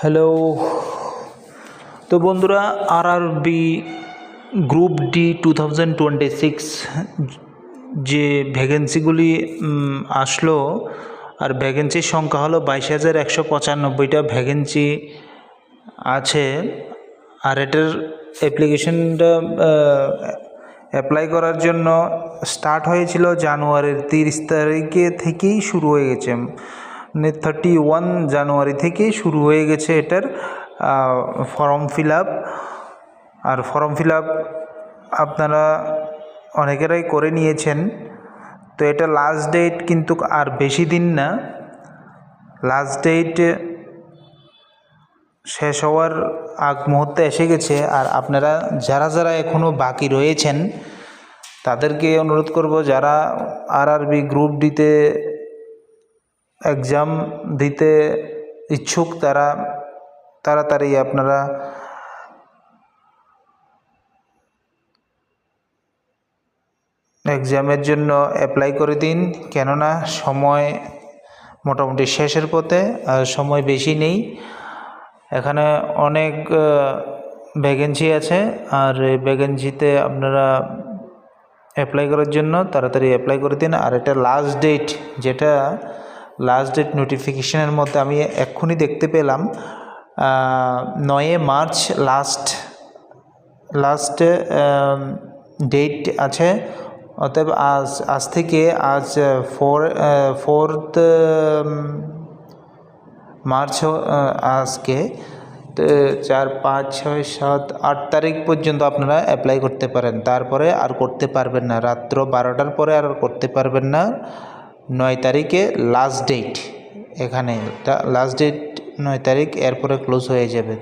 Hello. তো বন্ধুরা, RRB group D 2026 যে ভ্যাকেন্সিগুলি আসলো, আর ভ্যাকেন্সির সংখ্যা হলো 22,195টা ভ্যাকেন্সি আছে। আর এটার অ্যাপ্লিকেশনটা অ্যাপ্লাই করার জন্য স্টার্ট হয়েছিল জানুয়ারির 30 তারিখে থেকেই শুরু হয়ে গেছে, মানে 31 জানুয়ারি থেকেই শুরু হয়ে গেছে এটার ফর্ম ফিল আপ। আর ফর্ম ফিল আপ আপনারা অনেকেরাই করে নিয়েছেন। তো এটা লাস্ট ডেট কিন্তু আর বেশি দিন না, লাস্ট ডেট শেষ হওয়ার আগ মুহূর্তে এসে গেছে। আর আপনারা যারা যারা এখনও বাকি রয়েছেন তাদেরকে অনুরোধ করব, যারা আরআরবি গ্রুপ ডিতে এক্সাম দিতে ইচ্ছুক তারা তাড়াতাড়ি আপনারা এক্সামের জন্য অ্যাপ্লাই করে দিন, কেননা সময় মোটামুটি শেষের পথে, আর সময় বেশি নেই। এখানে অনেক ভ্যাকেন্সি আছে, আর এই ভ্যাকেন্সিতে আপনারা অ্যাপ্লাই করার জন্য তাড়াতাড়ি অ্যাপ্লাই করে দিন। আর এটা লাস্ট ডেট, যেটা লাস্ট ডেট নোটিফিকেশনের মধ্যে আমি এক্ষুনি দেখতে পেলাম, 9 মার্চ লাস্ট ডেট আছে। অতএব আজ থেকে আজ 4 মার্চ আজকে 4, 5, 6, 7, 8 তারিখ পর্যন্ত আপনারা অ্যাপ্লাই করতে পারেন। তারপরে আর করতে পারবেন না, রাত্র 12টার পরে আর করতে পারবেন না। 9 তারিখে লাস্ট ডেট, এখানে লাস্ট ডেট 9 তারিখ, এরপরে ক্লোজ হয়ে যাবে।